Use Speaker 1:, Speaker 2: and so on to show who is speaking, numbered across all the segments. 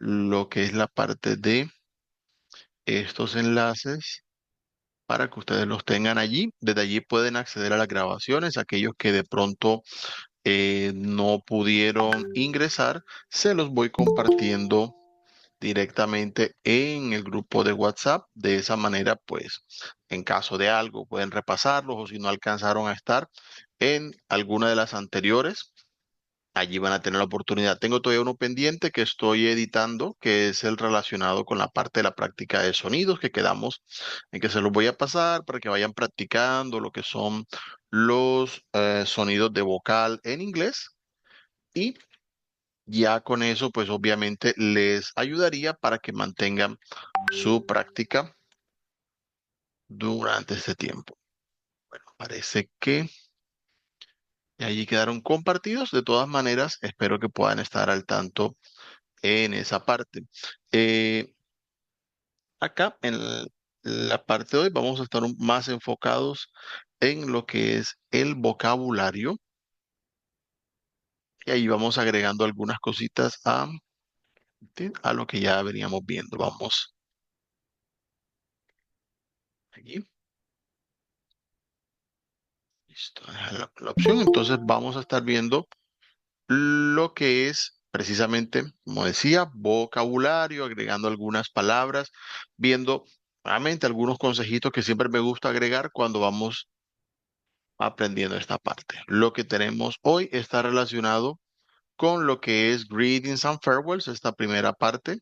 Speaker 1: lo que es la parte de estos enlaces para que ustedes los tengan allí. Desde allí pueden acceder a las grabaciones. Aquellos que de pronto no pudieron ingresar, se los voy compartiendo directamente en el grupo de WhatsApp. De esa manera, pues, en caso de algo, pueden repasarlos o si no alcanzaron a estar en alguna de las anteriores, allí van a tener la oportunidad. Tengo todavía uno pendiente que estoy editando, que es el relacionado con la parte de la práctica de sonidos que quedamos en que se los voy a pasar para que vayan practicando lo que son los sonidos de vocal en inglés. Y ya con eso, pues obviamente les ayudaría para que mantengan su práctica durante este tiempo. Bueno, parece que allí quedaron compartidos. De todas maneras, espero que puedan estar al tanto en esa parte. Eh, Acá en la parte de hoy vamos a estar más enfocados en lo que es el vocabulario y ahí vamos agregando algunas cositas a lo que ya veníamos viendo. Vamos allí. Listo, dejar la opción. Entonces vamos a estar viendo lo que es precisamente, como decía, vocabulario, agregando algunas palabras, viendo realmente algunos consejitos que siempre me gusta agregar cuando vamos aprendiendo esta parte. Lo que tenemos hoy está relacionado con lo que es greetings and farewells, esta primera parte,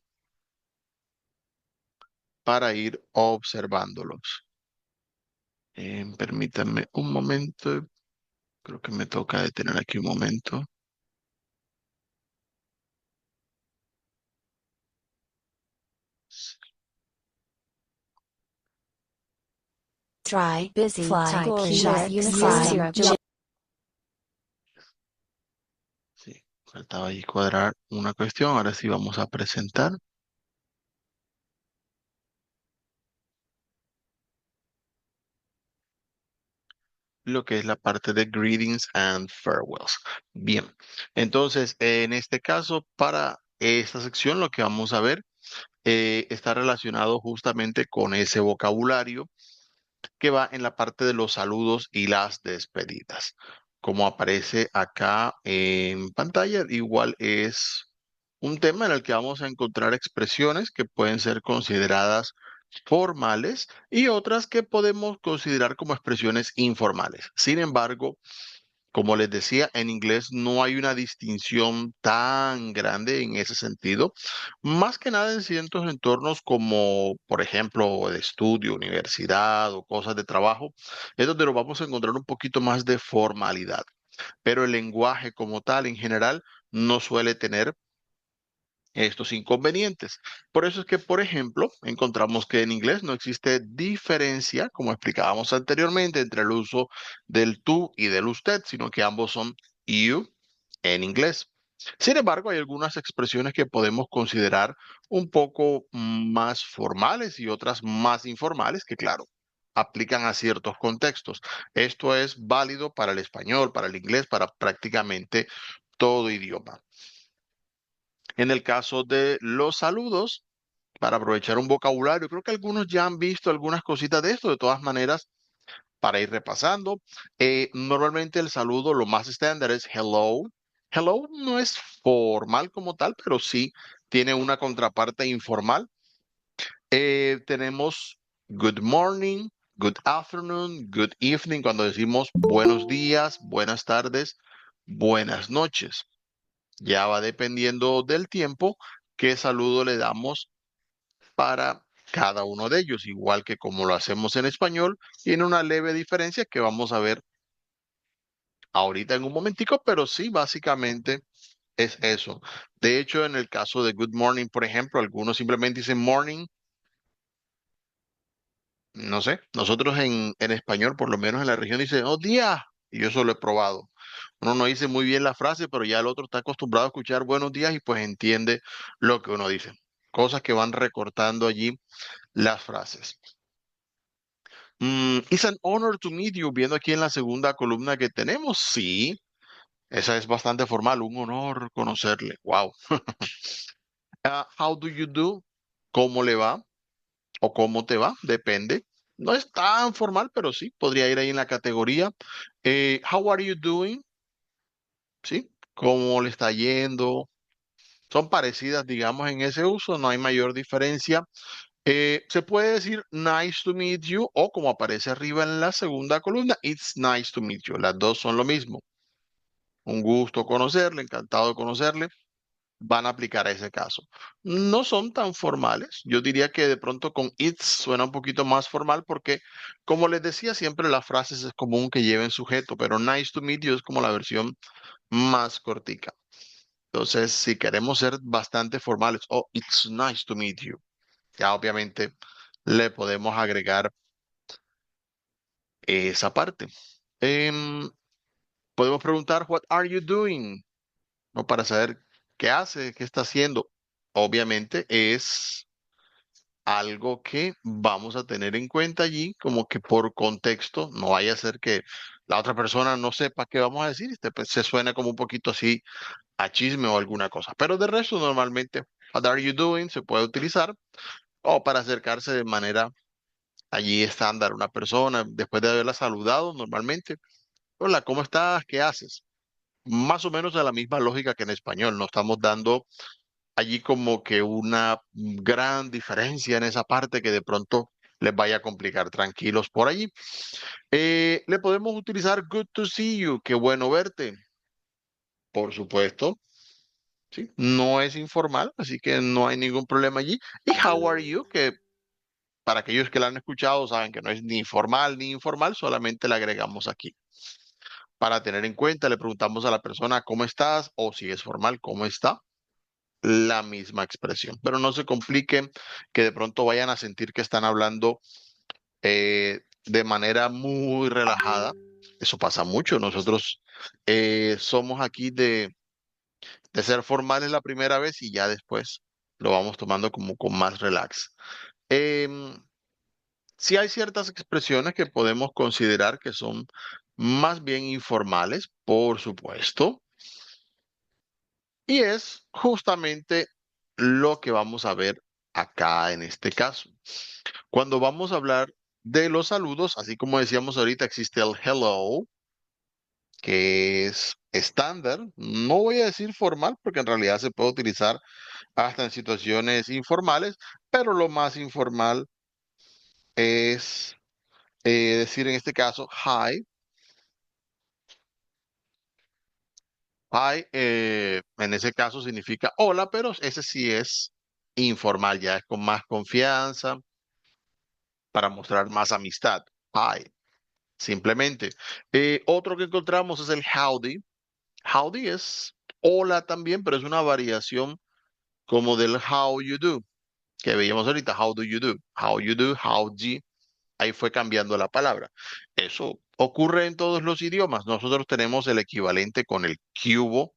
Speaker 1: para ir observándolos. Permítanme un momento, creo que me toca detener aquí un momento.
Speaker 2: Try, busy, fly, glory, shark, system,
Speaker 1: Sí, faltaba ahí cuadrar una cuestión. Ahora sí vamos a presentar lo que es la parte de greetings and farewells. Bien, entonces en este caso, para esta sección, lo que vamos a ver está relacionado justamente con ese vocabulario que va en la parte de los saludos y las despedidas. Como aparece acá en pantalla, igual es un tema en el que vamos a encontrar expresiones que pueden ser consideradas formales y otras que podemos considerar como expresiones informales. Sin embargo, como les decía, en inglés no hay una distinción tan grande en ese sentido, más que nada en ciertos entornos como, por ejemplo, de estudio, universidad o cosas de trabajo, es donde nos vamos a encontrar un poquito más de formalidad, pero el lenguaje como tal en general no suele tener estos inconvenientes. Por eso es que, por ejemplo, encontramos que en inglés no existe diferencia, como explicábamos anteriormente, entre el uso del tú y del usted, sino que ambos son you en inglés. Sin embargo, hay algunas expresiones que podemos considerar un poco más formales y otras más informales que, claro, aplican a ciertos contextos. Esto es válido para el español, para el inglés, para prácticamente todo idioma. En el caso de los saludos, para aprovechar un vocabulario, creo que algunos ya han visto algunas cositas de esto, de todas maneras, para ir repasando. Normalmente el saludo, lo más estándar es hello. Hello no es formal como tal, pero sí tiene una contraparte informal. Tenemos good morning, good afternoon, good evening, cuando decimos buenos días, buenas tardes, buenas noches. Ya va dependiendo del tiempo qué saludo le damos para cada uno de ellos, igual que como lo hacemos en español, tiene una leve diferencia que vamos a ver ahorita en un momentico, pero sí, básicamente es eso. De hecho, en el caso de good morning, por ejemplo, algunos simplemente dicen morning, no sé, nosotros en español, por lo menos en la región, dice, oh, día, y yo eso lo he probado. Uno no dice muy bien la frase, pero ya el otro está acostumbrado a escuchar buenos días y pues entiende lo que uno dice. Cosas que van recortando allí las frases. It's an honor to meet you, viendo aquí en la segunda columna que tenemos. Sí, esa es bastante formal, un honor conocerle. Wow. How do you do? ¿Cómo le va? O cómo te va, depende. No es tan formal, pero sí, podría ir ahí en la categoría. How are you doing? ¿Sí? ¿Cómo le está yendo? Son parecidas, digamos, en ese uso, no hay mayor diferencia. Se puede decir nice to meet you o como aparece arriba en la segunda columna, it's nice to meet you. Las dos son lo mismo. Un gusto conocerle, encantado de conocerle. Van a aplicar a ese caso. No son tan formales. Yo diría que de pronto con it's suena un poquito más formal porque, como les decía, siempre las frases es común que lleven sujeto, pero nice to meet you es como la versión más cortica. Entonces, si queremos ser bastante formales, oh, it's nice to meet you, ya obviamente le podemos agregar esa parte. Em, Podemos preguntar, what are you doing? ¿No? Para saber qué hace, qué está haciendo. Obviamente es algo que vamos a tener en cuenta allí, como que por contexto, no vaya a ser que la otra persona no sepa qué vamos a decir, pues, se suena como un poquito así a chisme o alguna cosa. Pero de resto, normalmente, what are you doing? Se puede utilizar o para acercarse de manera allí estándar a una persona, después de haberla saludado normalmente. Hola, ¿cómo estás? ¿Qué haces? Más o menos de la misma lógica que en español, no estamos dando allí como que una gran diferencia en esa parte que de pronto les vaya a complicar. Tranquilos por allí. Le podemos utilizar good to see you, qué bueno verte, por supuesto. Sí, no es informal, así que no hay ningún problema allí. Y how are you, que para aquellos que la han escuchado saben que no es ni formal ni informal, solamente le agregamos aquí. Para tener en cuenta, le preguntamos a la persona cómo estás o si es formal, cómo está. La misma expresión. Pero no se compliquen que de pronto vayan a sentir que están hablando de manera muy relajada. Eso pasa mucho. Nosotros somos aquí de ser formales la primera vez y ya después lo vamos tomando como con más relax. Em, sí hay ciertas expresiones que podemos considerar que son más bien informales, por supuesto, y es justamente lo que vamos a ver acá en este caso. Cuando vamos a hablar de los saludos, así como decíamos ahorita, existe el hello, que es estándar. No voy a decir formal, porque en realidad se puede utilizar hasta en situaciones informales, pero lo más informal es decir en este caso hi. Hi, en ese caso significa hola, pero ese sí es informal, ya es con más confianza para mostrar más amistad. Hi, simplemente. Otro que encontramos es el howdy. Howdy es hola también, pero es una variación como del how you do, que veíamos ahorita. How do you do? How you do, howdy. Ahí fue cambiando la palabra. Eso ocurre en todos los idiomas. Nosotros tenemos el equivalente con el cubo.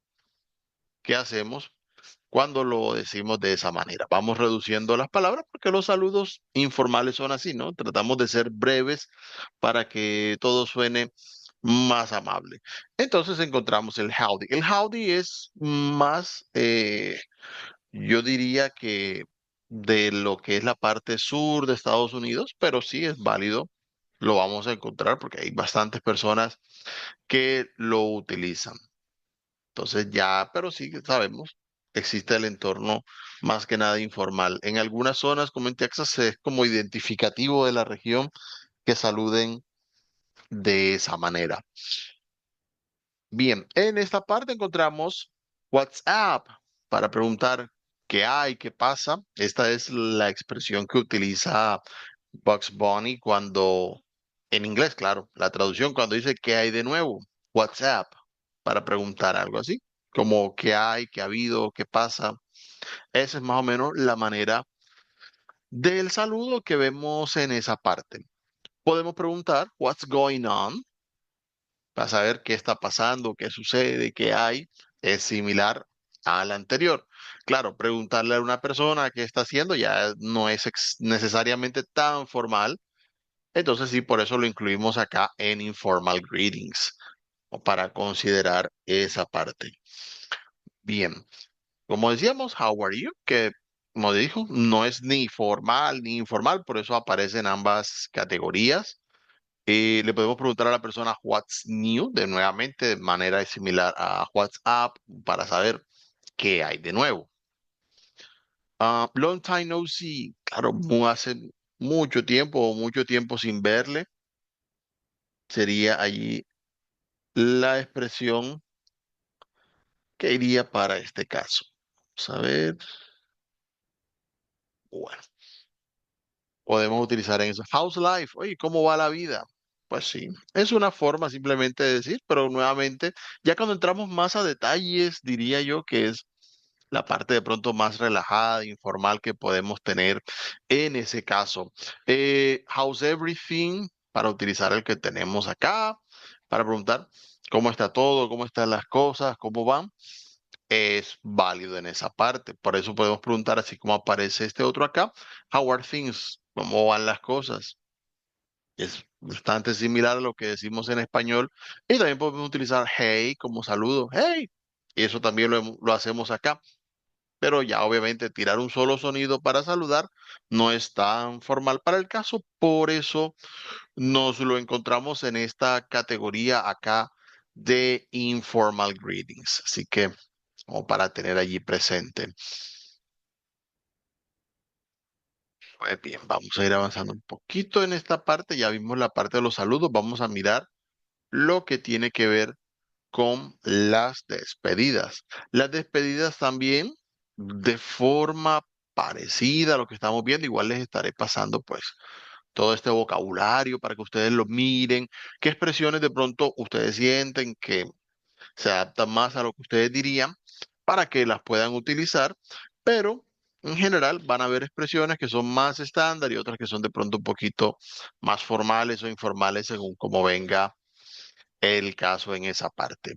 Speaker 1: ¿Qué hacemos cuando lo decimos de esa manera? Vamos reduciendo las palabras porque los saludos informales son así, ¿no? Tratamos de ser breves para que todo suene más amable. Entonces encontramos el howdy. El howdy es más, yo diría que de lo que es la parte sur de Estados Unidos, pero sí es válido. Lo vamos a encontrar porque hay bastantes personas que lo utilizan. Entonces ya, pero sí sabemos, existe el entorno más que nada informal. En algunas zonas, como en Texas, es como identificativo de la región que saluden de esa manera. Bien, en esta parte encontramos WhatsApp para preguntar qué hay, qué pasa. Esta es la expresión que utiliza Bugs Bunny cuando, en inglés, claro, la traducción cuando dice qué hay de nuevo. WhatsApp para preguntar algo así, como qué hay, qué ha habido, qué pasa. Esa es más o menos la manera del saludo que vemos en esa parte. Podemos preguntar what's going on para saber qué está pasando, qué sucede, qué hay. Es similar al anterior. Claro, preguntarle a una persona qué está haciendo ya no es necesariamente tan formal. Entonces sí, por eso lo incluimos acá en informal greetings o para considerar esa parte. Bien. como decíamos, how are you, que como dijo, no es ni formal ni informal, por eso aparecen ambas categorías. Le podemos preguntar a la persona what's new, de nuevamente, de manera similar a what's up, para saber qué hay de nuevo. Long time no see, claro, hace mucho tiempo sin verle, sería allí la expresión que iría para este caso. Vamos a ver, bueno, podemos utilizar en eso. How's life? Oye, ¿cómo va la vida? Pues sí, es una forma simplemente de decir, pero nuevamente, ya cuando entramos más a detalles, diría yo que es la parte de pronto más relajada, informal que podemos tener en ese caso. How's everything? Para utilizar el que tenemos acá, para preguntar cómo está todo, cómo están las cosas, cómo van. Es válido en esa parte. Por eso podemos preguntar, así como aparece este otro acá, how are things? ¿Cómo van las cosas? Es bastante similar a lo que decimos en español. Y también podemos utilizar hey como saludo. Hey. Y eso también lo hacemos acá. Pero ya obviamente tirar un solo sonido para saludar no es tan formal para el caso. Por eso nos lo encontramos en esta categoría acá de informal greetings. Así que como para tener allí presente. Pues bien, vamos a ir avanzando un poquito en esta parte. Ya vimos la parte de los saludos. Vamos a mirar lo que tiene que ver con las despedidas. Las despedidas también, de forma parecida a lo que estamos viendo, igual les estaré pasando pues todo este vocabulario para que ustedes lo miren, qué expresiones de pronto ustedes sienten que se adaptan más a lo que ustedes dirían para que las puedan utilizar, pero en general van a haber expresiones que son más estándar y otras que son de pronto un poquito más formales o informales según como venga el caso en esa parte.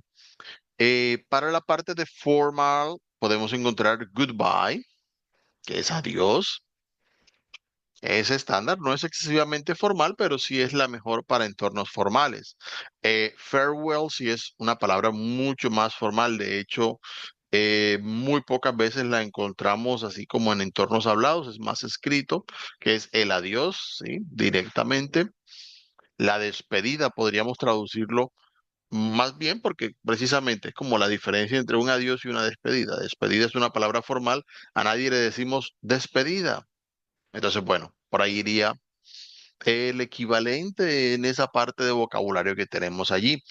Speaker 1: Para la parte de formal, podemos encontrar goodbye, que es adiós. Es estándar, no es excesivamente formal, pero sí es la mejor para entornos formales. Farewell sí es una palabra mucho más formal. De hecho, muy pocas veces la encontramos así como en entornos hablados, es más escrito, que es el adiós, ¿sí? Directamente. La despedida podríamos traducirlo más bien porque precisamente es como la diferencia entre un adiós y una despedida. Despedida es una palabra formal, a nadie le decimos despedida. Entonces, bueno, por ahí iría el equivalente en esa parte de vocabulario que tenemos allí.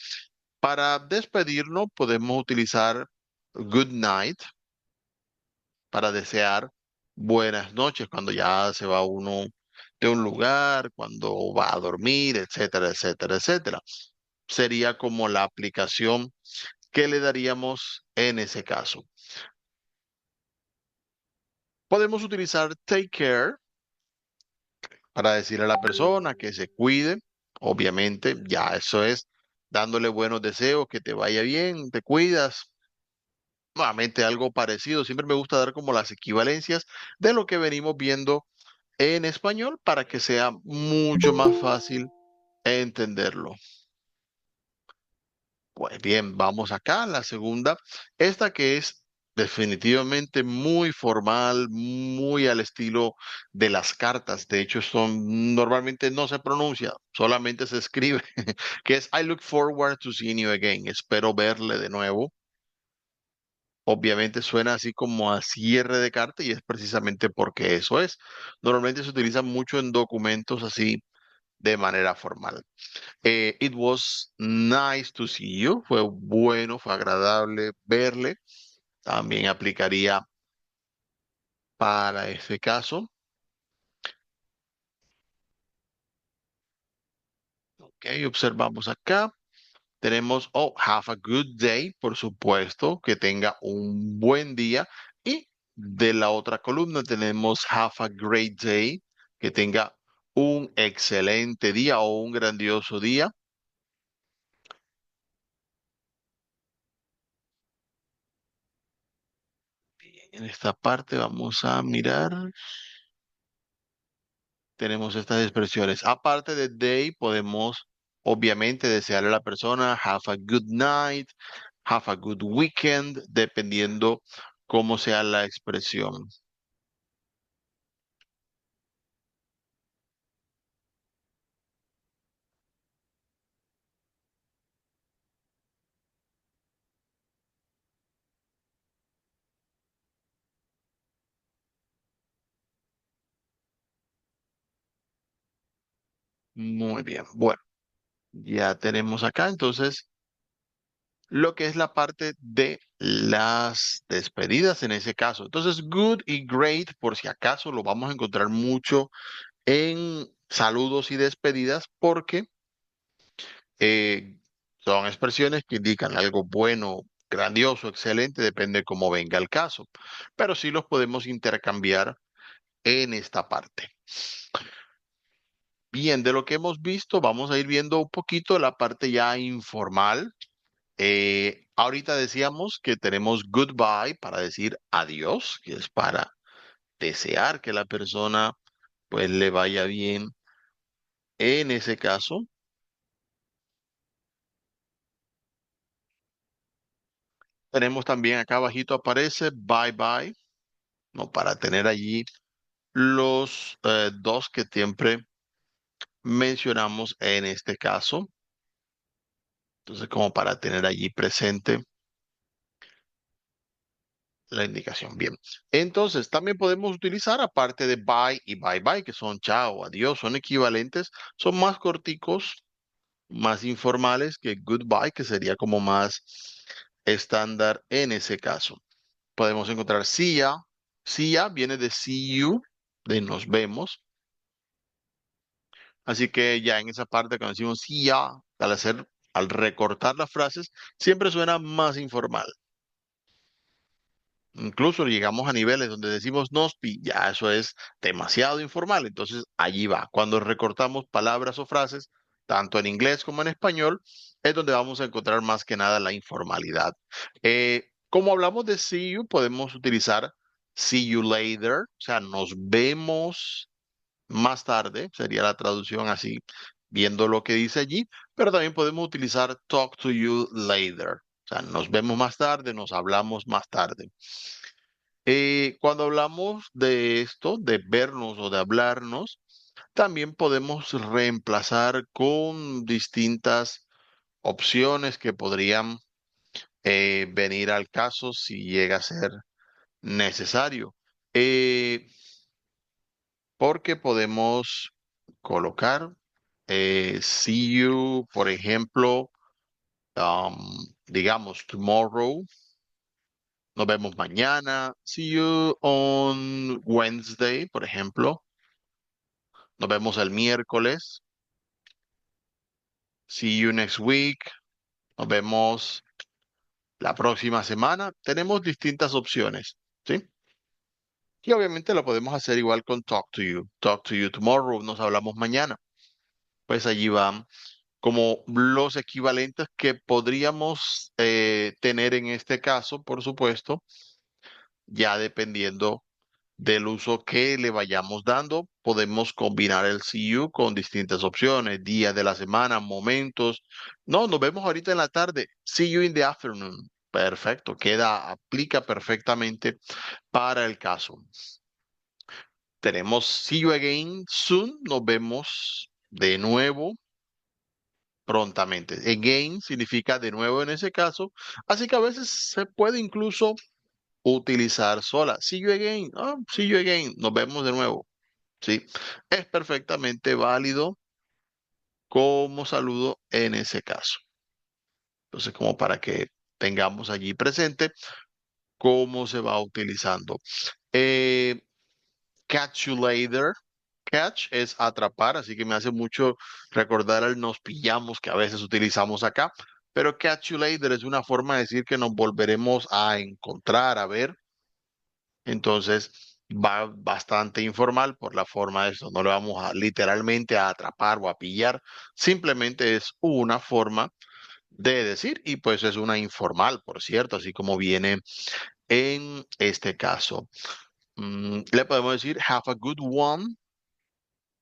Speaker 1: Para despedirnos podemos utilizar good night para desear buenas noches cuando ya se va uno de un lugar, cuando va a dormir, etcétera, etcétera, etcétera. Sería como la aplicación que le daríamos en ese caso. Podemos utilizar take care para decirle a la persona que se cuide. Obviamente, ya eso es dándole buenos deseos, que te vaya bien, te cuidas. Nuevamente algo parecido. Siempre me gusta dar como las equivalencias de lo que venimos viendo en español para que sea mucho más fácil entenderlo. Pues bien, vamos acá, la segunda. Esta que es definitivamente muy formal, muy al estilo de las cartas. De hecho, son normalmente no se pronuncia, solamente se escribe, que es I look forward to seeing you again. Espero verle de nuevo. Obviamente suena así como a cierre de carta y es precisamente porque eso es. Normalmente se utiliza mucho en documentos así de manera formal. It was nice to see you. Fue bueno, fue agradable verle. También aplicaría para ese caso. Ok, observamos acá. Tenemos, oh, have a good day, por supuesto, que tenga un buen día. Y de la otra columna tenemos have a great day, que tenga un excelente día o un grandioso día. En esta parte vamos a mirar. Tenemos estas expresiones. Aparte de day, podemos obviamente desearle a la persona have a good night, have a good weekend, dependiendo cómo sea la expresión. Muy bien. Bueno, ya tenemos acá entonces lo que es la parte de las despedidas en ese caso. Entonces, good y great, por si acaso, lo vamos a encontrar mucho en saludos y despedidas porque eh, son expresiones que indican algo bueno, grandioso, excelente, depende cómo venga el caso. Pero sí los podemos intercambiar en esta parte. Bien, de lo que hemos visto, vamos a ir viendo un poquito la parte ya informal. Ahorita decíamos que tenemos goodbye para decir adiós, que es para desear que la persona pues le vaya bien en ese caso. Tenemos también acá abajito aparece bye bye, ¿no? Para tener allí los dos que siempre mencionamos en este caso. Entonces, como para tener allí presente la indicación. Bien. Entonces, también podemos utilizar, aparte de bye y bye bye, que son chao, adiós, son equivalentes, son más corticos, más informales que goodbye, que sería como más estándar en ese caso. Podemos encontrar see ya. See ya viene de see you, de nos vemos. Así que ya en esa parte, cuando decimos see ya, al recortar las frases, siempre suena más informal. Incluso llegamos a niveles donde decimos nospi, ya eso es demasiado informal. Entonces allí va. Cuando recortamos palabras o frases, tanto en inglés como en español, es donde vamos a encontrar más que nada la informalidad. Como hablamos de see you, podemos utilizar see you later, o sea, nos vemos más tarde, sería la traducción así, viendo lo que dice allí, pero también podemos utilizar talk to you later, o sea, nos vemos más tarde, nos hablamos más tarde. Cuando hablamos de esto, de vernos o de hablarnos, también podemos reemplazar con distintas opciones que podrían venir al caso si llega a ser necesario. Eh, Porque podemos colocar see you, por ejemplo, digamos tomorrow, nos vemos mañana, see you on Wednesday, por ejemplo, nos vemos el miércoles, see you next week, nos vemos la próxima semana. Tenemos distintas opciones, ¿sí? Y obviamente lo podemos hacer igual con talk to you tomorrow, nos hablamos mañana. Pues allí van como los equivalentes que podríamos tener en este caso, por supuesto, ya dependiendo del uso que le vayamos dando, podemos combinar el see you con distintas opciones, días de la semana, momentos. No, nos vemos ahorita en la tarde. See you in the afternoon. Perfecto, aplica perfectamente para el caso. Tenemos see you again soon. Nos vemos de nuevo prontamente. Again significa de nuevo en ese caso, así que a veces se puede incluso utilizar sola. See you again, see you again, nos vemos de nuevo. Sí, es perfectamente válido como saludo en ese caso. Entonces, como para que tengamos allí presente cómo se va utilizando. Eh, Catch you later. Catch es atrapar, así que me hace mucho recordar al nos pillamos que a veces utilizamos acá. Pero catch you later es una forma de decir que nos volveremos a encontrar, a ver. Entonces va bastante informal por la forma de eso. No lo vamos a literalmente a atrapar o a pillar. Simplemente es una forma de decir y pues es una informal, por cierto, así como viene en este caso. Le podemos decir have a good one,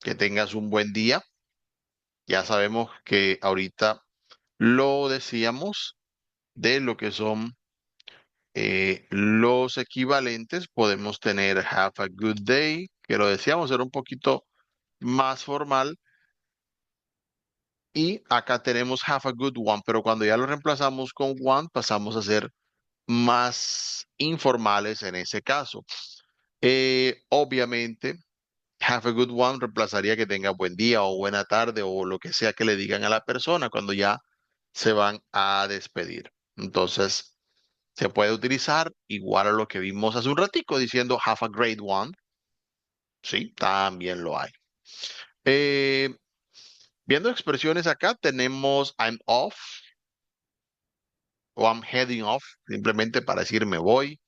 Speaker 1: que tengas un buen día. Ya sabemos que ahorita lo decíamos de lo que son Los equivalentes podemos tener have a good day, que lo decíamos, era un poquito más formal. Y acá tenemos have a good one, pero cuando ya lo reemplazamos con one, pasamos a ser más informales en ese caso. Obviamente, have a good one reemplazaría que tenga buen día o buena tarde o lo que sea que le digan a la persona cuando ya se van a despedir. Entonces, se puede utilizar igual a lo que vimos hace un ratico diciendo have a great one. Sí, también lo hay. Eh, Viendo expresiones acá, tenemos I'm off o I'm heading off, simplemente para decir me voy.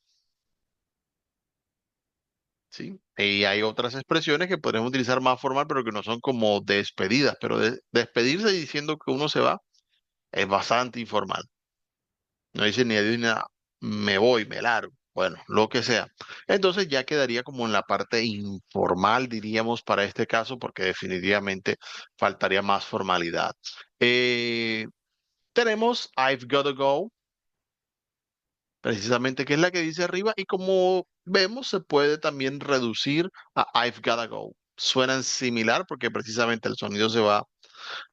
Speaker 1: ¿Sí? Y hay otras expresiones que podemos utilizar más formal, pero que no son como despedidas. Pero despedirse diciendo que uno se va es bastante informal. No dice ni adiós ni nada. Me voy, me largo. Bueno, lo que sea. Entonces ya quedaría como en la parte informal, diríamos, para este caso, porque definitivamente faltaría más formalidad. Eh, Tenemos I've gotta go, precisamente que es la que dice arriba, y como vemos, se puede también reducir a I've gotta go. Suenan similar porque precisamente el sonido se va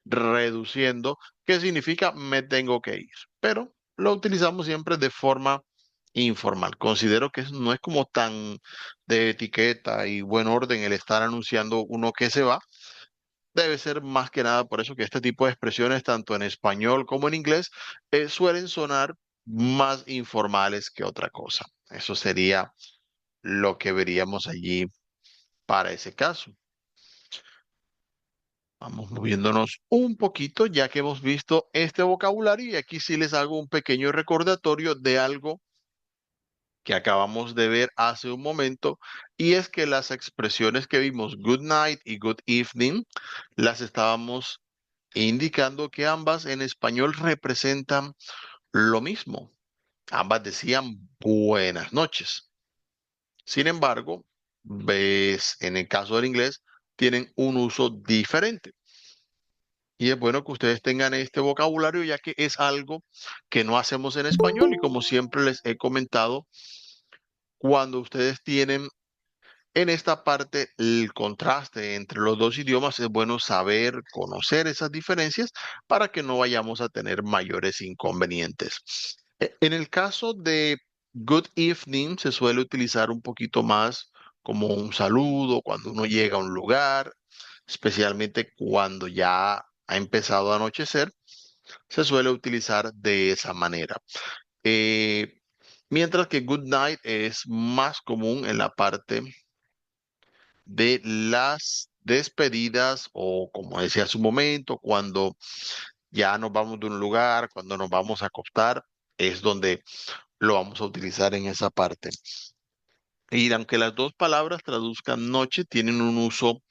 Speaker 1: reduciendo, que significa me tengo que ir, pero lo utilizamos siempre de forma informal. Considero que no es como tan de etiqueta y buen orden el estar anunciando uno que se va. Debe ser más que nada por eso que este tipo de expresiones, tanto en español como en inglés, suelen sonar más informales que otra cosa. Eso sería lo que veríamos allí para ese caso. Vamos moviéndonos un poquito ya que hemos visto este vocabulario y aquí sí les hago un pequeño recordatorio de algo que acabamos de ver hace un momento y es que las expresiones que vimos good night y good evening las estábamos indicando que ambas en español representan lo mismo. Ambas decían buenas noches. Sin embargo, ves, en el caso del inglés, tienen un uso diferente. Y es bueno que ustedes tengan este vocabulario, ya que es algo que no hacemos en español. Y como siempre les he comentado, cuando ustedes tienen en esta parte el contraste entre los dos idiomas, es bueno saber, conocer esas diferencias para que no vayamos a tener mayores inconvenientes. En el caso de good evening, se suele utilizar un poquito más como un saludo cuando uno llega a un lugar, especialmente cuando ya ha empezado a anochecer, se suele utilizar de esa manera. Eh, Mientras que good night es más común en la parte de las despedidas o como decía hace un momento, cuando ya nos vamos de un lugar, cuando nos vamos a acostar, es donde lo vamos a utilizar en esa parte. Y aunque las dos palabras traduzcan noche, tienen un uso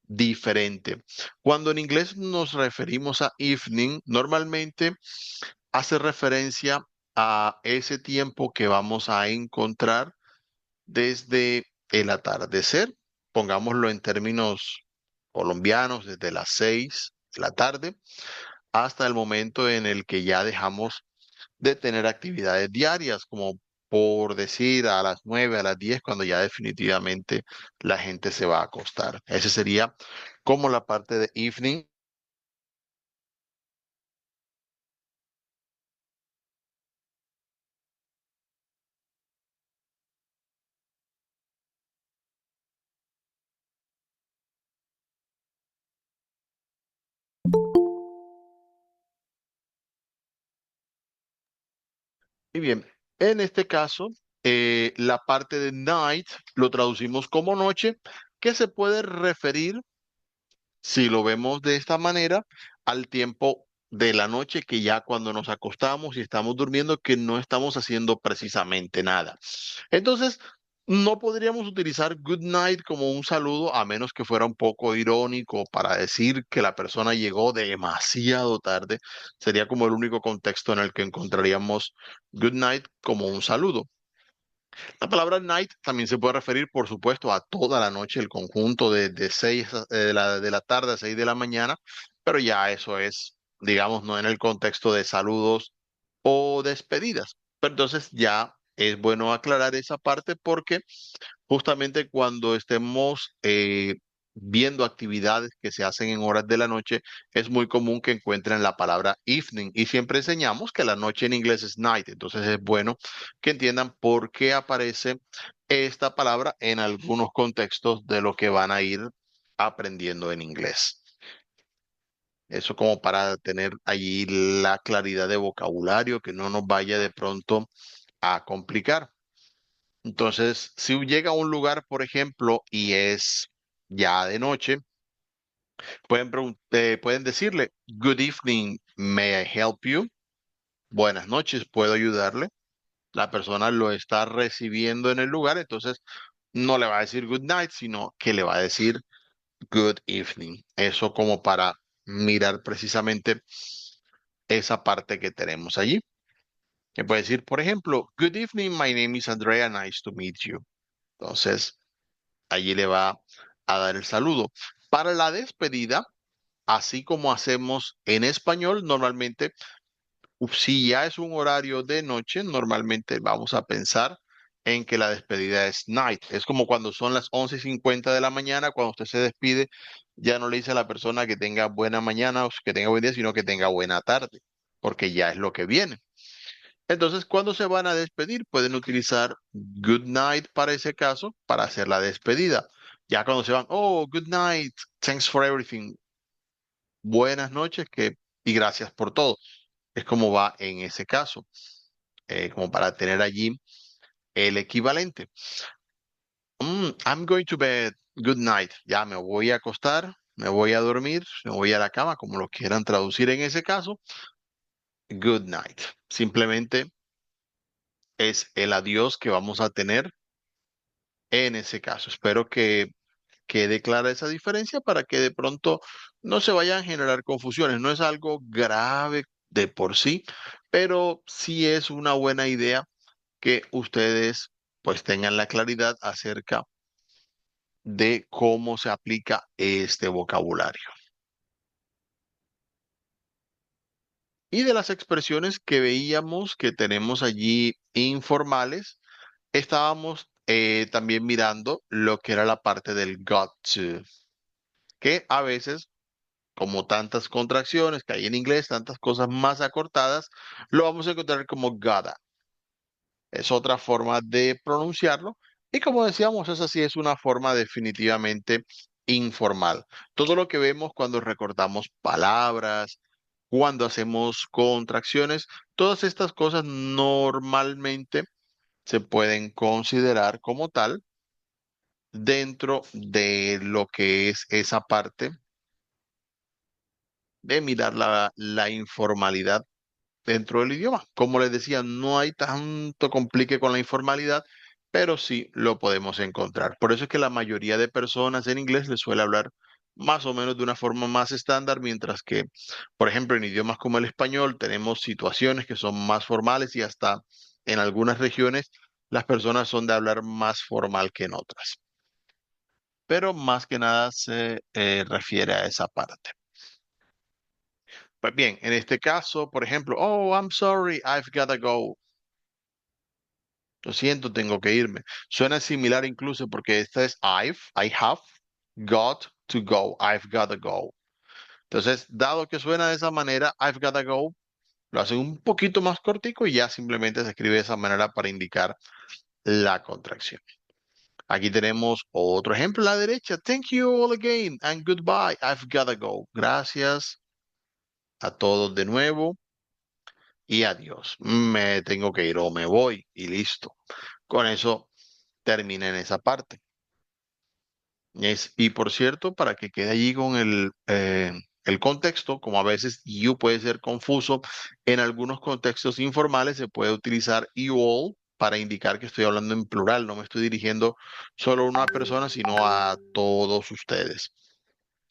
Speaker 1: diferente. Cuando en inglés nos referimos a evening, normalmente hace referencia a ese tiempo que vamos a encontrar desde el atardecer, pongámoslo en términos colombianos, desde las 6 de la tarde hasta el momento en el que ya dejamos de tener actividades diarias, como por decir a las 9, a las 10, cuando ya definitivamente la gente se va a acostar. Ese sería como la parte de evening. Y bien, en este caso, la parte de night lo traducimos como noche, que se puede referir, si lo vemos de esta manera, al tiempo de la noche que ya cuando nos acostamos y estamos durmiendo, que no estamos haciendo precisamente nada. Entonces, no podríamos utilizar good night como un saludo a menos que fuera un poco irónico para decir que la persona llegó demasiado tarde. Sería como el único contexto en el que encontraríamos good night como un saludo. La palabra night también se puede referir, por supuesto, a toda la noche, el conjunto de 6 de la tarde a 6 de la mañana, pero ya eso es, digamos, no en el contexto de saludos o despedidas. Pero entonces ya Es bueno aclarar esa parte porque justamente cuando estemos viendo actividades que se hacen en horas de la noche, es muy común que encuentren la palabra evening y siempre enseñamos que la noche en inglés es night. Entonces es bueno que entiendan por qué aparece esta palabra en algunos contextos de lo que van a ir aprendiendo en inglés. Eso como para tener allí la claridad de vocabulario, que no nos vaya de pronto a complicar. Entonces, si llega a un lugar, por ejemplo, y es ya de noche, pueden decirle, Good evening, may I help you? Buenas noches, ¿puedo ayudarle? La persona lo está recibiendo en el lugar, entonces no le va a decir good night, sino que le va a decir good evening. Eso como para mirar precisamente esa parte que tenemos allí. Que puede decir, por ejemplo, good evening, my name is Andrea, nice to meet you. Entonces, allí le va a dar el saludo. Para la despedida, así como hacemos en español, normalmente, si ya es un horario de noche, normalmente vamos a pensar en que la despedida es night. Es como cuando son las 11:50 de la mañana, cuando usted se despide, ya no le dice a la persona que tenga buena mañana o que tenga buen día, sino que tenga buena tarde, porque ya es lo que viene. Entonces, cuando se van a despedir, pueden utilizar good night para ese caso, para hacer la despedida. Ya cuando se van, oh, good night, thanks for everything, buenas noches y gracias por todo. Es como va en ese caso, como para tener allí el equivalente. I'm going to bed, good night. Ya me voy a acostar, me voy a dormir, me voy a la cama, como lo quieran traducir en ese caso, good night. Simplemente es el adiós que vamos a tener en ese caso. Espero que quede clara esa diferencia para que de pronto no se vayan a generar confusiones. No es algo grave de por sí, pero sí es una buena idea que ustedes pues tengan la claridad acerca de cómo se aplica este vocabulario. Y de las expresiones que veíamos que tenemos allí informales, estábamos también mirando lo que era la parte del got to, que a veces como tantas contracciones que hay en inglés, tantas cosas más acortadas, lo vamos a encontrar como gotta. Es otra forma de pronunciarlo. Y como decíamos, esa sí es una forma definitivamente informal. Todo lo que vemos cuando recortamos palabras, cuando hacemos contracciones, todas estas cosas normalmente se pueden considerar como tal dentro de lo que es esa parte de mirar la informalidad dentro del idioma. Como les decía, no hay tanto complique con la informalidad, pero sí lo podemos encontrar. Por eso es que la mayoría de personas en inglés les suele hablar más o menos de una forma más estándar, mientras que, por ejemplo, en idiomas como el español tenemos situaciones que son más formales y hasta en algunas regiones las personas son de hablar más formal que en otras. Pero más que nada se refiere a esa parte. Pues bien, en este caso, por ejemplo, oh, I'm sorry, I've gotta go. Lo siento, tengo que irme. Suena similar incluso porque esta es I have got to go, I've gotta go. Entonces, dado que suena de esa manera, I've gotta go, lo hacen un poquito más cortico y ya simplemente se escribe de esa manera para indicar la contracción. Aquí tenemos otro ejemplo a la derecha. Thank you all again and goodbye. I've gotta go. Gracias a todos de nuevo y adiós. Me tengo que ir o me voy y listo. Con eso termina en esa parte. Y por cierto, para que quede allí con el contexto, como a veces you puede ser confuso, en algunos contextos informales se puede utilizar you all para indicar que estoy hablando en plural, no me estoy dirigiendo solo a una persona, sino a todos ustedes.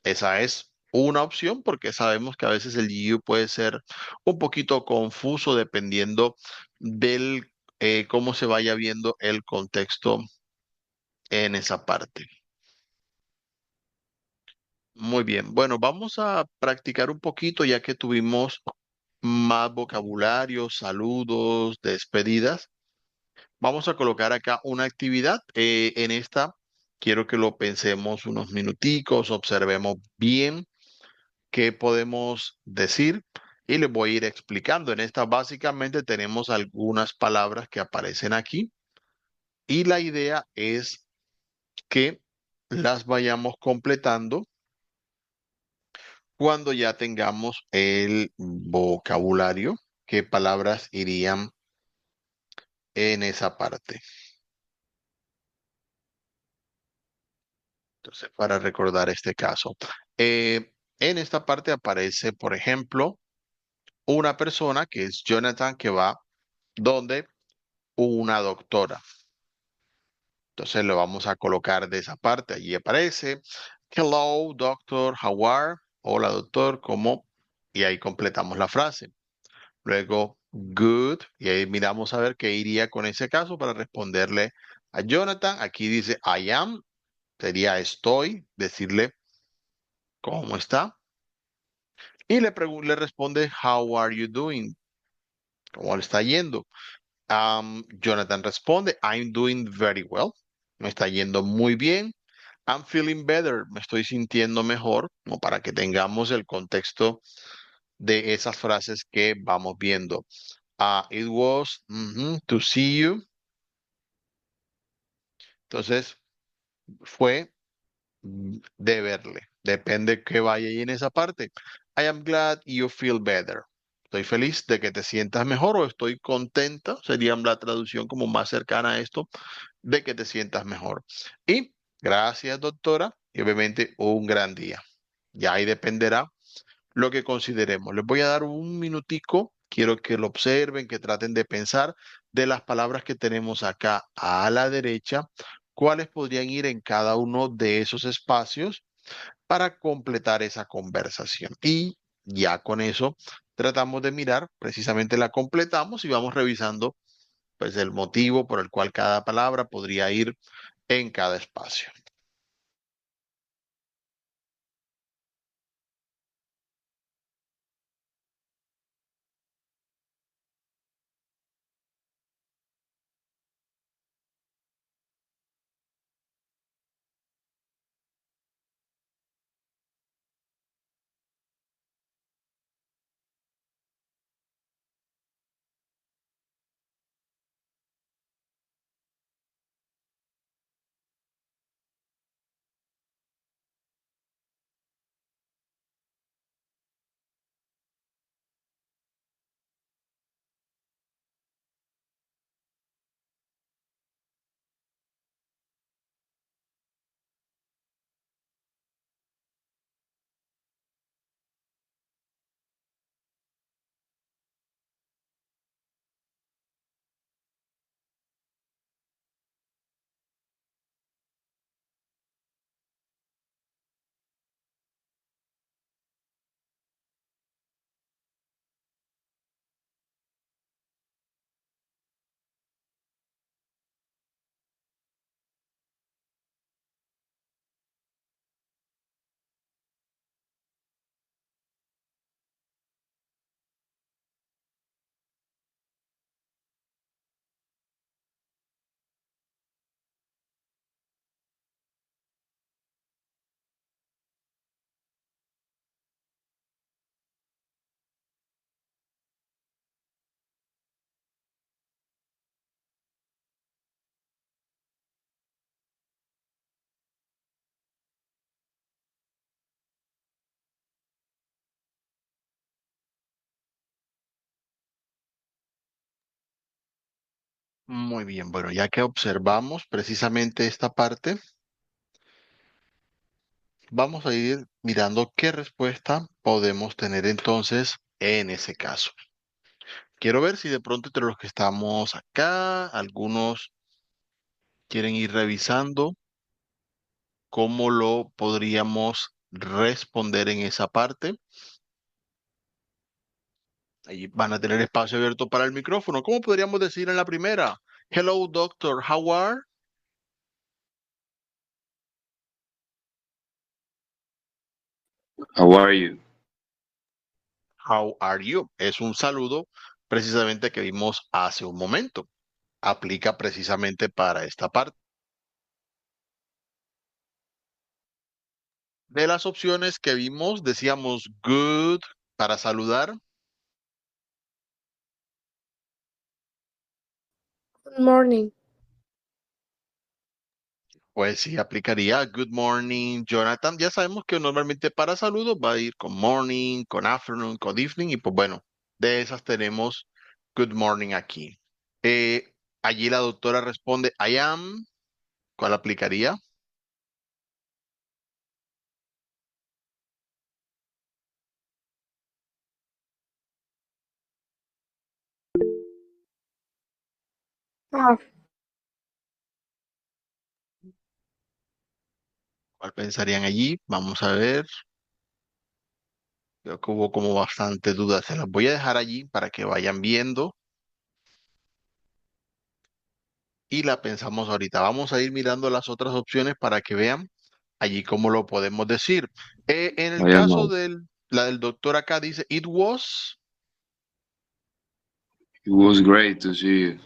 Speaker 1: Esa es una opción porque sabemos que a veces el you puede ser un poquito confuso dependiendo del cómo se vaya viendo el contexto en esa parte. Muy bien, bueno, vamos a practicar un poquito ya que tuvimos más vocabulario, saludos, despedidas. vamos a colocar acá una actividad. En esta quiero que lo pensemos unos minuticos, observemos bien qué podemos decir y les voy a ir explicando. En esta básicamente tenemos algunas palabras que aparecen aquí y la idea es que las vayamos completando cuando ya tengamos el vocabulario, qué palabras irían en esa parte. Entonces, para recordar este caso, en esta parte aparece, por ejemplo, una persona que es Jonathan que va donde una doctora. Entonces lo vamos a colocar de esa parte. Allí aparece, hello, doctor, how are? Hola, doctor, ¿cómo? Y ahí completamos la frase. Luego, good, y ahí miramos a ver qué iría con ese caso para responderle a Jonathan. Aquí dice I am, sería estoy, decirle cómo está. Y le responde how are you doing? ¿Cómo le está yendo? Jonathan responde I'm doing very well. Me está yendo muy bien. I'm feeling better. Me estoy sintiendo mejor, como para que tengamos el contexto de esas frases que vamos viendo. It was to see you. Entonces, fue de verle. Depende que vaya ahí en esa parte. I am glad you feel better. Estoy feliz de que te sientas mejor o estoy contenta. Sería la traducción como más cercana a esto, de que te sientas mejor. Y gracias, doctora. Y obviamente un gran día. Ya ahí dependerá lo que consideremos. Les voy a dar un minutico. Quiero que lo observen, que traten de pensar de las palabras que tenemos acá a la derecha, cuáles podrían ir en cada uno de esos espacios para completar esa conversación. Y ya con eso tratamos de mirar, precisamente la completamos y vamos revisando pues el motivo por el cual cada palabra podría ir en cada espacio. Muy bien, bueno, ya que observamos precisamente esta parte, vamos a ir mirando qué respuesta podemos tener entonces en ese caso. Quiero ver si de pronto entre los que estamos acá, algunos quieren ir revisando cómo lo podríamos responder en esa parte. Ahí van a tener espacio abierto para el micrófono. ¿Cómo podríamos decir en la primera? Hello, doctor. How are?
Speaker 3: How are you?
Speaker 1: How are you? Es un saludo precisamente que vimos hace un momento. aplica precisamente para esta parte. De las opciones que vimos, decíamos good para saludar.
Speaker 3: Good morning.
Speaker 1: Pues sí, aplicaría good morning, Jonathan. Ya sabemos que normalmente para saludos va a ir con morning, con afternoon, con evening y pues bueno, de esas tenemos good morning aquí. Allí la doctora responde I am. ¿Cuál aplicaría?
Speaker 3: Have.
Speaker 1: ¿Cuál pensarían allí? Vamos a ver. Creo que hubo como bastante dudas. Se las voy a dejar allí para que vayan viendo y la pensamos ahorita. Vamos a ir mirando las otras opciones para que vean allí cómo lo podemos decir. En el
Speaker 4: I am
Speaker 1: caso
Speaker 4: out.
Speaker 1: de la del doctor acá dice,
Speaker 4: It was great to see you.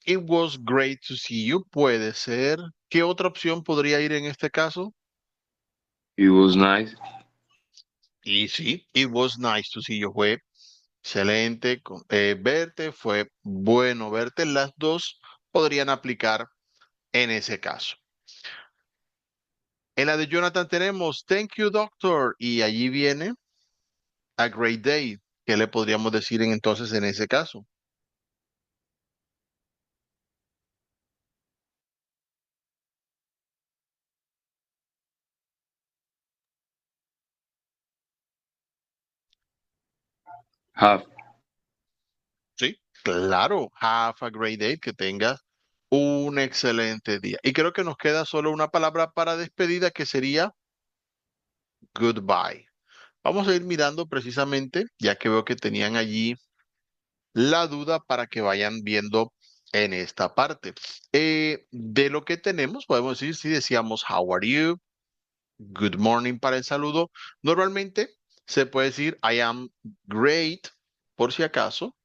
Speaker 1: it was great to see you. Puede ser. ¿Qué otra opción podría ir en este caso?
Speaker 4: It was nice.
Speaker 1: Y sí, it was nice to see you. Fue excelente verte, fue bueno verte. Las dos podrían aplicar en ese caso. En la de Jonathan tenemos Thank you, doctor. Y allí viene a great day. ¿Qué le podríamos decir entonces en ese caso?
Speaker 4: Have.
Speaker 1: Sí, claro. Have a great day. Que tengas un excelente día. Y creo que nos queda solo una palabra para despedida que sería goodbye. Vamos a ir mirando precisamente, ya que veo que tenían allí la duda para que vayan viendo en esta parte. De lo que tenemos, podemos decir si decíamos how are you, good morning para el saludo. Normalmente se puede decir I am great, por si acaso.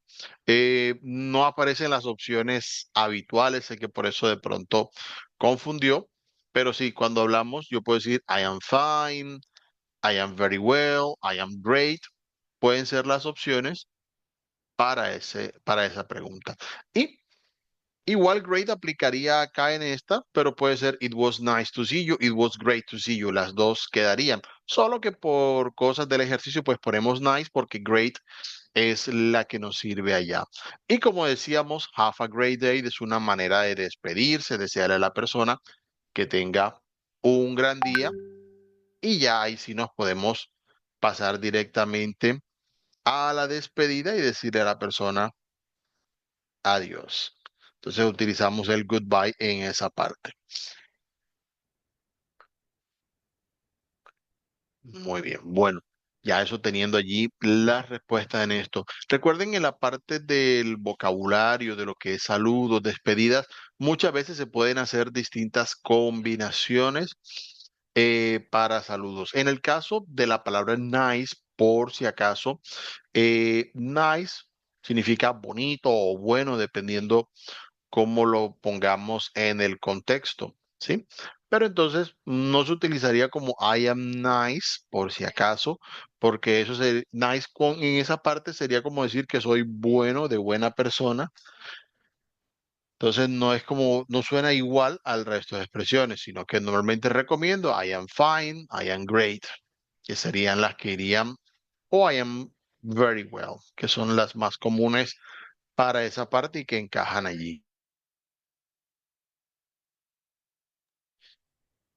Speaker 1: No aparecen las opciones habituales, sé que por eso de pronto confundió, pero sí, cuando hablamos yo puedo decir I am fine, I am very well, I am great, pueden ser las opciones para esa pregunta. Y igual great aplicaría acá en esta, pero puede ser it was nice to see you, it was great to see you, las dos quedarían. Solo que por cosas del ejercicio pues ponemos nice porque great es la que nos sirve allá. Y como decíamos, have a great day es una manera de despedirse, desearle a la persona que tenga un gran día y ya ahí sí nos podemos pasar directamente a la despedida y decirle a la persona adiós. Entonces utilizamos el goodbye en esa parte. Muy bien, bueno, ya eso teniendo allí las respuestas en esto. Recuerden en la parte del vocabulario, de lo que es saludos, despedidas, muchas veces se pueden hacer distintas combinaciones para saludos. En el caso de la palabra nice, por si acaso, nice significa bonito o bueno, dependiendo cómo lo pongamos en el contexto, ¿sí? Pero entonces no se utilizaría como I am nice, por si acaso, porque eso sería nice en esa parte sería como decir que soy bueno, de buena persona. Entonces no es como, no suena igual al resto de expresiones, sino que normalmente recomiendo I am fine, I am great, que serían las que irían, o I am very well, que son las más comunes para esa parte y que encajan allí.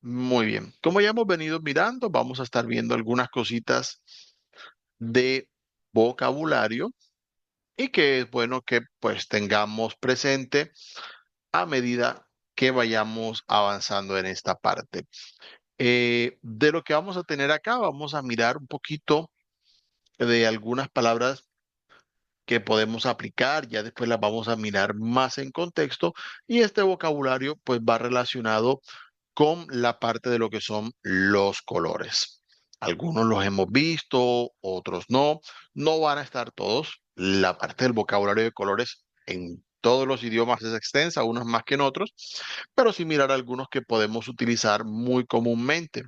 Speaker 1: Muy bien. Como ya hemos venido mirando, vamos a estar viendo algunas cositas de vocabulario y que es bueno que pues tengamos presente a medida que vayamos avanzando en esta parte. De lo que vamos a tener acá, vamos a mirar un poquito de algunas palabras que podemos aplicar, ya después las vamos a mirar más en contexto y este vocabulario pues va relacionado con la parte de lo que son los colores. Algunos los hemos visto, otros no. No van a estar todos. La parte del vocabulario de colores en todos los idiomas es extensa, unos más que en otros, pero sí mirar algunos que podemos utilizar muy comúnmente.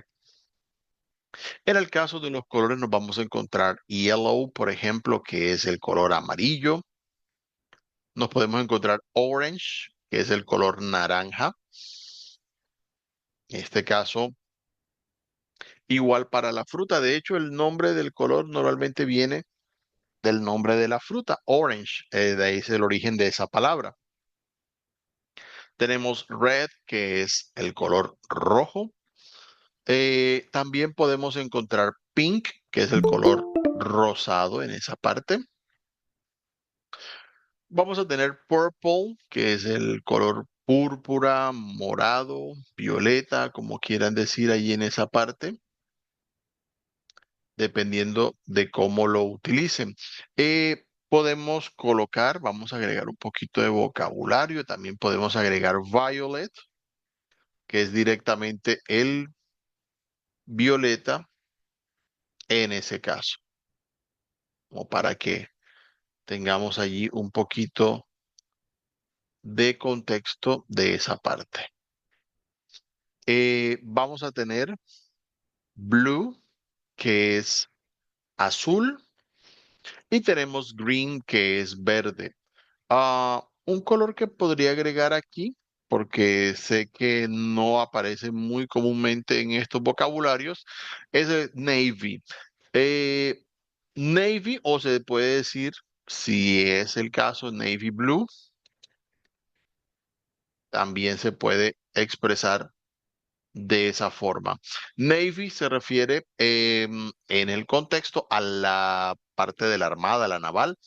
Speaker 1: En el caso de los colores nos vamos a encontrar yellow, por ejemplo, que es el color amarillo. Nos podemos encontrar orange, que es el color naranja. En este caso, igual para la fruta. De hecho, el nombre del color normalmente viene del nombre de la fruta, orange. De ahí es el origen de esa palabra. Tenemos red, que es el color rojo. También podemos encontrar pink, que es el color rosado en esa parte. Vamos a tener purple, que es el color púrpura, morado, violeta, como quieran decir ahí en esa parte, dependiendo de cómo lo utilicen. Podemos colocar, vamos a agregar un poquito de vocabulario, también podemos agregar violet, que es directamente el violeta en ese caso, como para que tengamos allí un poquito de contexto de esa parte. Vamos a tener blue, que es azul, y tenemos green, que es verde. Un color que podría agregar aquí, porque sé que no aparece muy comúnmente en estos vocabularios, es el navy. Eh, Navy, o se puede decir, si es el caso, navy blue, también se puede expresar de esa forma. Navy se refiere en el contexto a la parte de la armada, la naval.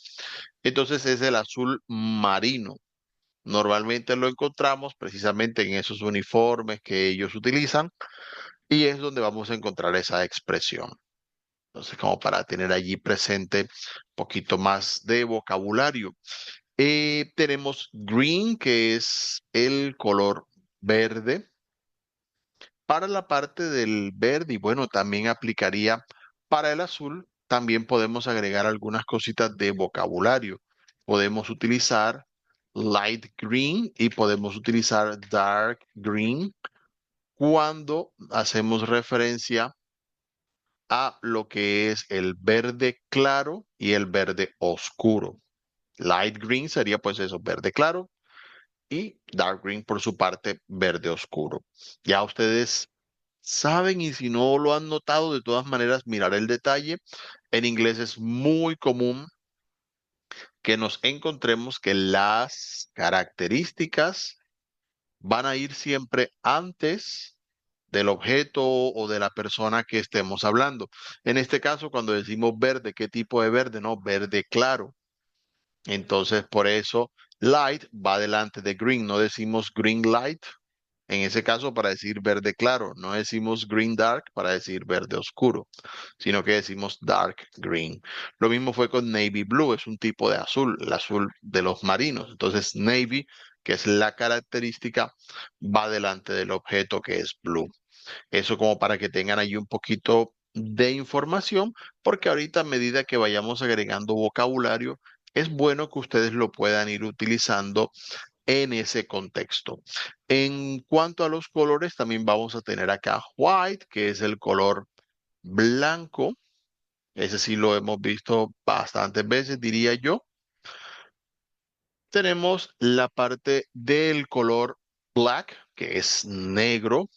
Speaker 1: Entonces es el azul marino. Normalmente lo encontramos precisamente en esos uniformes que ellos utilizan y es donde vamos a encontrar esa expresión. Entonces, como para tener allí presente un poquito más de vocabulario. Tenemos green, que es el color verde. Para la parte del verde, y bueno, también aplicaría para el azul, también podemos agregar algunas cositas de vocabulario. Podemos utilizar light green y podemos utilizar dark green cuando hacemos referencia a lo que es el verde claro y el verde oscuro. Light green sería pues eso, verde claro, y dark green por su parte, verde oscuro. Ya ustedes saben y si no lo han notado, de todas maneras, mirar el detalle. En inglés es muy común que nos encontremos que las características van a ir siempre antes del objeto o de la persona que estemos hablando. En este caso, cuando decimos verde, ¿qué tipo de verde? No, verde claro. Entonces, por eso light va delante de green. No decimos green light, en ese caso para decir verde claro. No decimos green dark para decir verde oscuro, sino que decimos dark green. Lo mismo fue con navy blue, es un tipo de azul, el azul de los marinos. Entonces, navy, que es la característica, va delante del objeto que es blue. Eso como para que tengan ahí un poquito de información, porque ahorita a medida que vayamos agregando vocabulario, es bueno que ustedes lo puedan ir utilizando en ese contexto. En cuanto a los colores, también vamos a tener acá white, que es el color blanco. Ese sí lo hemos visto bastantes veces, diría yo. Tenemos la parte del color black, que es negro.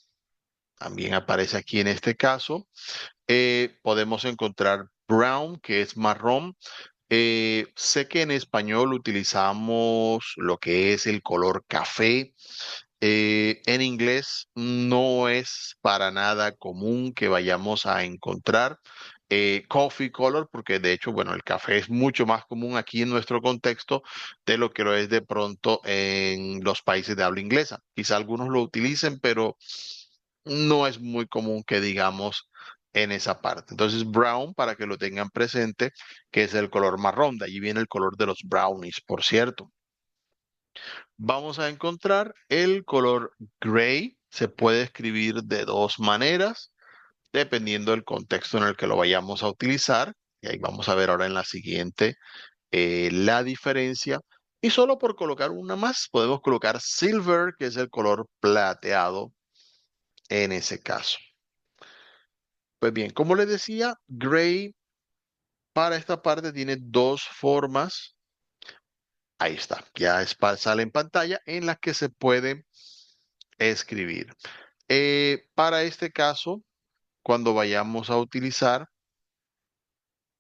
Speaker 1: También aparece aquí en este caso. Podemos encontrar brown, que es marrón. Sé que en español utilizamos lo que es el color café. En inglés no es para nada común que vayamos a encontrar coffee color, porque de hecho, bueno, el café es mucho más común aquí en nuestro contexto de lo que lo es de pronto en los países de habla inglesa. Quizá algunos lo utilicen, pero no es muy común que digamos en esa parte. Entonces, brown, para que lo tengan presente, que es el color marrón. De allí viene el color de los brownies, por cierto. Vamos a encontrar el color gray. Se puede escribir de dos maneras. dependiendo del contexto en el que lo vayamos a utilizar. Y ahí vamos a ver ahora en la siguiente la diferencia. Y solo por colocar una más, podemos colocar silver, que es el color plateado en ese caso. Pues bien, como les decía, gray para esta parte tiene dos formas. Ahí está, ya sale en pantalla en las que se puede escribir. Para este caso, cuando vayamos a utilizar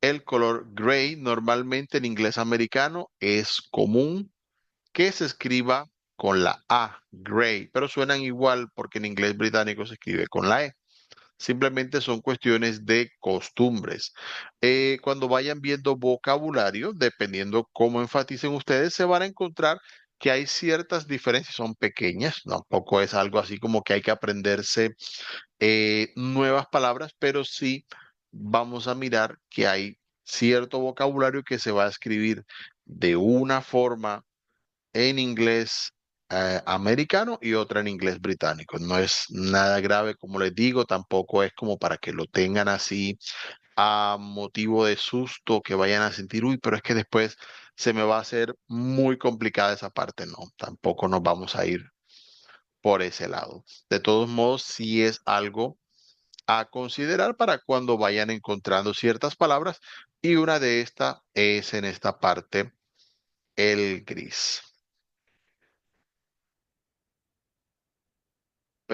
Speaker 1: el color gray, normalmente en inglés americano es común que se escriba con la A, gray, pero suenan igual porque en inglés británico se escribe con la E. Simplemente son cuestiones de costumbres. Cuando vayan viendo vocabulario, dependiendo cómo enfaticen ustedes, se van a encontrar que hay ciertas diferencias, son pequeñas, tampoco es algo así como que hay que aprenderse nuevas palabras, pero sí vamos a mirar que hay cierto vocabulario que se va a escribir de una forma en inglés americano y otra en inglés británico. No es nada grave, como les digo, tampoco es como para que lo tengan así a motivo de susto, que vayan a sentir, uy, pero es que después se me va a hacer muy complicada esa parte. No, tampoco nos vamos a ir por ese lado. De todos modos, sí es algo a considerar para cuando vayan encontrando ciertas palabras y una de estas es en esta parte el gris.